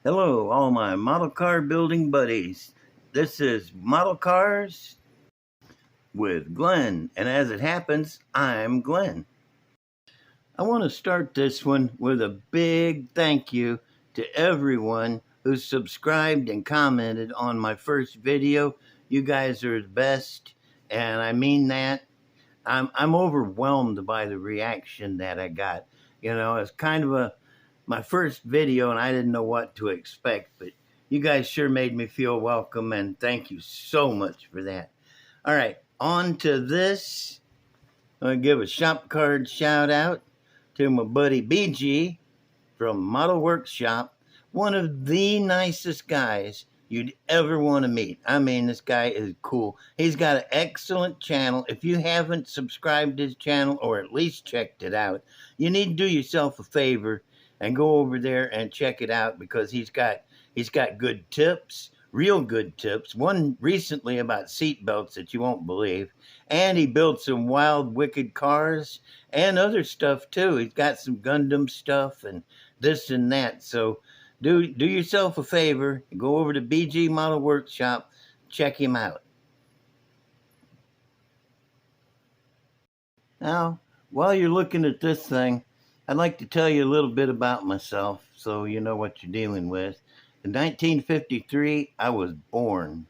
Hello, all my model car building buddies. This is Model Cars with Glenn, and as it happens, I'm Glenn. I want to start this one with a big thank you to everyone who subscribed and commented on my first video. You guys are the best, and I mean that. I'm overwhelmed by the reaction that I got. You know, it's kind of my first video and I didn't know what to expect, but you guys sure made me feel welcome, and thank you so much for that. All right, on to this. I'm going to give a shop card shout out to my buddy BG from Model Workshop, one of the nicest guys you'd ever want to meet. I mean, this guy is cool. He's got an excellent channel. If you haven't subscribed to his channel or at least checked it out, you need to do yourself a favor and go over there and check it out, because he's got good tips, real good tips. One recently about seat belts that you won't believe. And he built some wild, wicked cars and other stuff too. He's got some Gundam stuff and this and that. So do yourself a favor, go over to BG Model Workshop, check him out. Now, while you're looking at this thing, I'd like to tell you a little bit about myself so you know what you're dealing with. In 1953, I was born.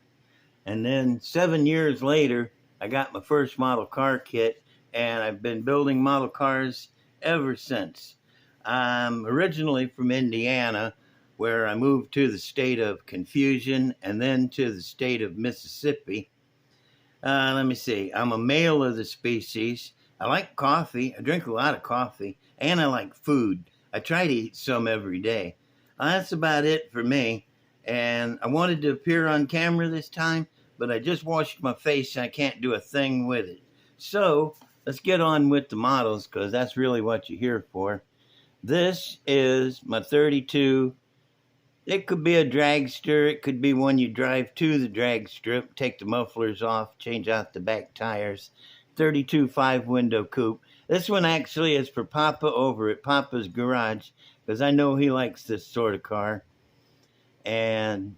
And then 7 years later, I got my first model car kit, and I've been building model cars ever since. I'm originally from Indiana, where I moved to the state of confusion and then to the state of Mississippi. Let me see. I'm a male of the species. I like coffee. I drink a lot of coffee, and I like food. I try to eat some every day. That's about it for me. And I wanted to appear on camera this time, but I just washed my face and I can't do a thing with it. So let's get on with the models, because that's really what you're here for. This is my 32. It could be a dragster. It could be one you drive to the drag strip, take the mufflers off, change out the back tires. 32 5-window coupe. This one actually is for Papa over at Papa's Garage, because I know he likes this sort of car. And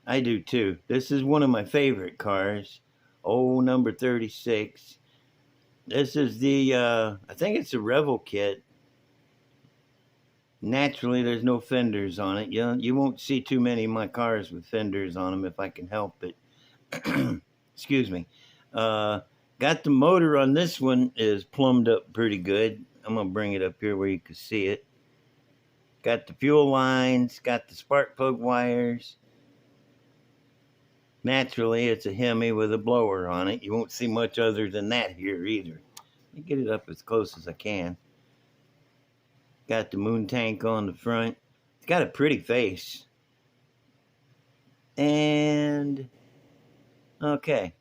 I do too. This is one of my favorite cars. Oh, number 36. This is the, I think it's a Revel kit. Naturally, there's no fenders on it. You won't see too many of my cars with fenders on them if I can help it. Excuse me. Got the motor on this one is plumbed up pretty good. I'm going to bring it up here where you can see it. Got the fuel lines, got the spark plug wires. Naturally, it's a Hemi with a blower on it. You won't see much other than that here either. Let me get it up as close as I can. Got the moon tank on the front. It's got a pretty face. And okay,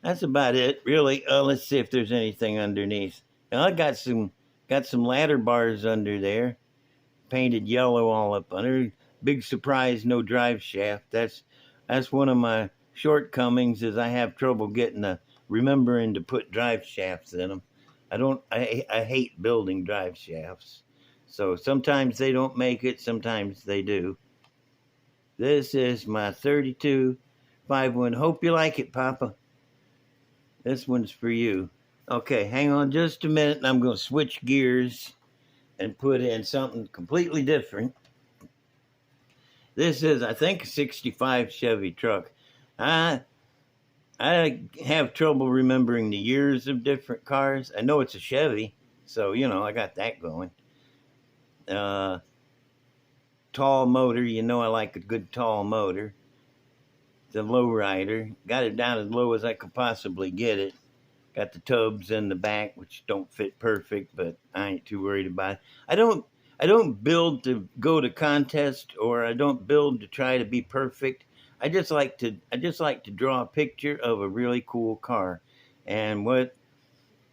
that's about it, really. Let's see if there's anything underneath. Now, I got some ladder bars under there, painted yellow all up under. Big surprise, no drive shaft. That's one of my shortcomings, is I have trouble remembering to put drive shafts in them. I hate building drive shafts. So sometimes they don't make it, sometimes they do. This is my 32 5-1. Hope you like it, Papa. This one's for you. Okay, hang on just a minute, and I'm going to switch gears and put in something completely different. This is, I think, a 65 Chevy truck. I have trouble remembering the years of different cars. I know it's a Chevy, so, I got that going. Tall motor, I like a good tall motor. The lowrider, got it down as low as I could possibly get it. Got the tubs in the back, which don't fit perfect, but I ain't too worried about it. I don't build to go to contest, or I don't build to try to be perfect. I just like to draw a picture of a really cool car, and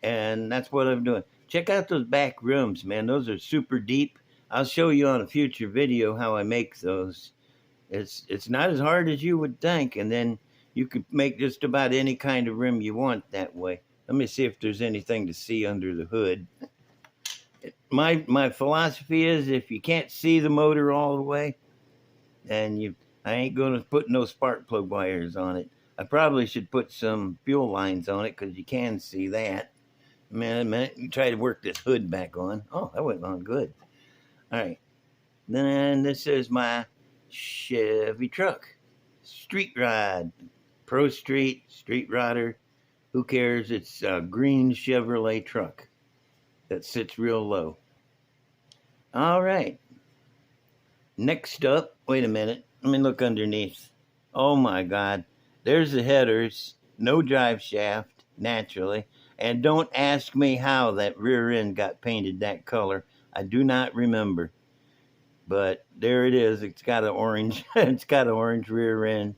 that's what I'm doing. Check out those back rooms, man. Those are super deep. I'll show you on a future video how I make those. It's not as hard as you would think, and then you could make just about any kind of rim you want that way. Let me see if there's anything to see under the hood. my philosophy is if you can't see the motor all the way, and I ain't gonna put no spark plug wires on it. I probably should put some fuel lines on it because you can see that. A minute. You try to work this hood back on. Oh, that went on good. All right. Then this is my Chevy truck. Street ride. Pro street rider. Who cares? It's a green Chevrolet truck that sits real low. All right. Next up, wait a minute. Let me look underneath. Oh my God. There's the headers. No drive shaft, naturally. And don't ask me how that rear end got painted that color. I do not remember. But there it is. It's got an orange. It's got an orange rear end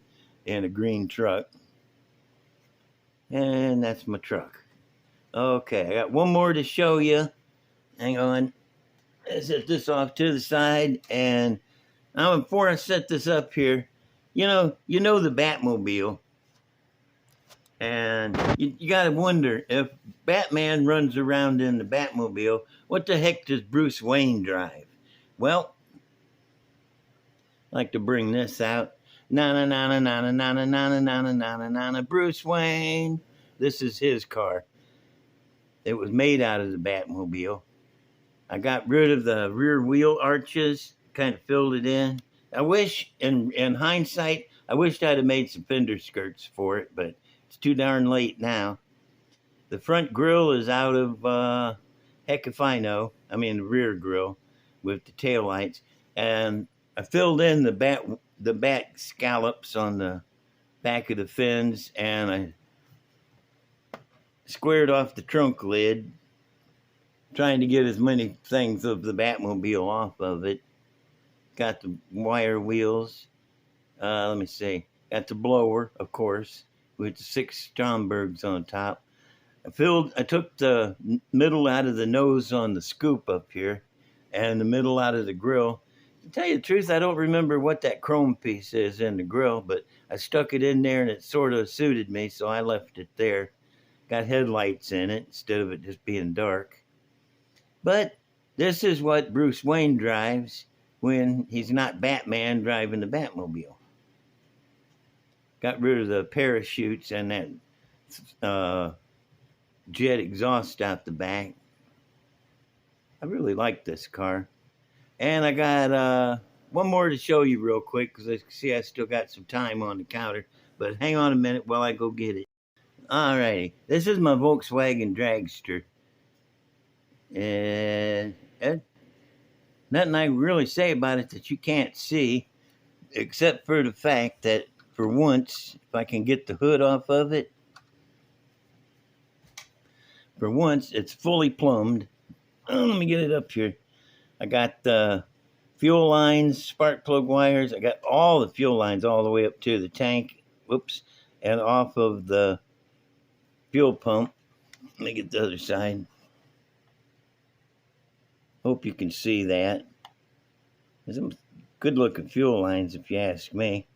and a green truck. And that's my truck. Okay, I got one more to show you. Hang on. Let's set this off to the side. And now before I set this up here, you know the Batmobile. And you got to wonder if Batman runs around in the Batmobile, what the heck does Bruce Wayne drive? Well, I like to bring this out. Na na na na na na na na na na na na na na. Bruce Wayne. This is his car. It was made out of the Batmobile. I got rid of the rear wheel arches, kind of filled it in. I wish, in hindsight, I wished I'd have made some fender skirts for it, but it's too darn late now. The front grille is out of, heck if I know. I mean, the rear grille with the taillights. And I filled in the back scallops on the back of the fins, and I squared off the trunk lid, trying to get as many things of the Batmobile off of it. Got the wire wheels. Let me see. Got the blower, of course, with the 6 Strombergs on top. I took the middle out of the nose on the scoop up here, and the middle out of the grill. To tell you the truth, I don't remember what that chrome piece is in the grill, but I stuck it in there and it sort of suited me, so I left it there. Got headlights in it instead of it just being dark. But this is what Bruce Wayne drives when he's not Batman driving the Batmobile. Got rid of the parachutes and that jet exhaust out the back. I really like this car. And I got one more to show you real quick because I see I still got some time on the counter. But hang on a minute while I go get it. Alrighty, this is my Volkswagen Dragster. And nothing I can really say about it that you can't see, except for the fact that for once, if I can get the hood off of it, for once it's fully plumbed. Oh, let me get it up here. I got the fuel lines, spark plug wires. I got all the fuel lines all the way up to the tank. Whoops. And off of the fuel pump. Let me get the other side. Hope you can see that. There's some good looking fuel lines if you ask me.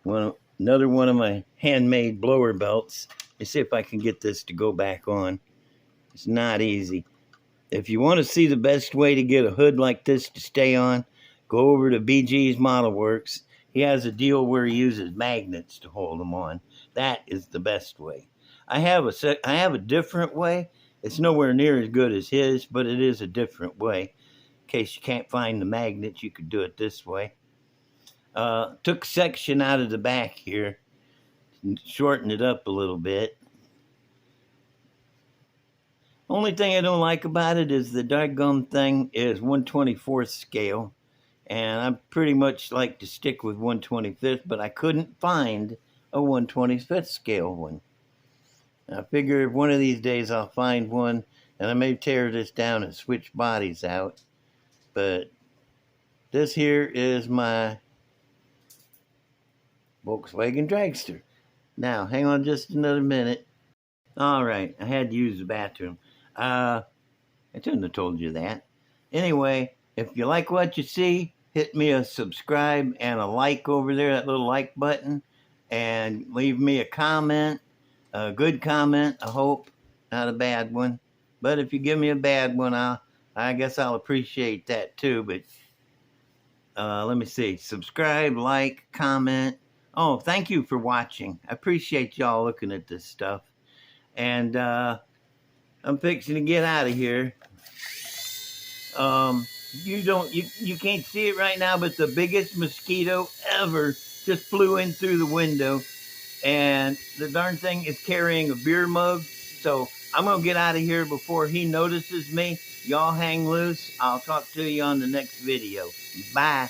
Another one of my handmade blower belts. Let's see if I can get this to go back on. It's not easy. If you want to see the best way to get a hood like this to stay on, go over to BG's Model Works. He has a deal where he uses magnets to hold them on. That is the best way. I have a different way. It's nowhere near as good as his, but it is a different way. In case you can't find the magnets, you could do it this way. Took a section out of the back here, shortened it up a little bit. Only thing I don't like about it is the doggone thing is 1/24th scale, and I pretty much like to stick with 1/25th, but I couldn't find a 1/25th scale one. I figure one of these days I'll find one, and I may tear this down and switch bodies out. But this here is my Volkswagen Dragster. Now, hang on just another minute. All right, I had to use the bathroom. I shouldn't have told you that. Anyway, if you like what you see, hit me a subscribe and a like over there, that little like button, and leave me a comment, a good comment, I hope, not a bad one. But if you give me a bad one, I guess I'll appreciate that too. But let me see. Subscribe, like, comment. Oh, thank you for watching. I appreciate y'all looking at this stuff. And I'm fixing to get out of here. You can't see it right now, but the biggest mosquito ever just flew in through the window, and the darn thing is carrying a beer mug. So I'm gonna get out of here before he notices me. Y'all hang loose. I'll talk to you on the next video. Bye.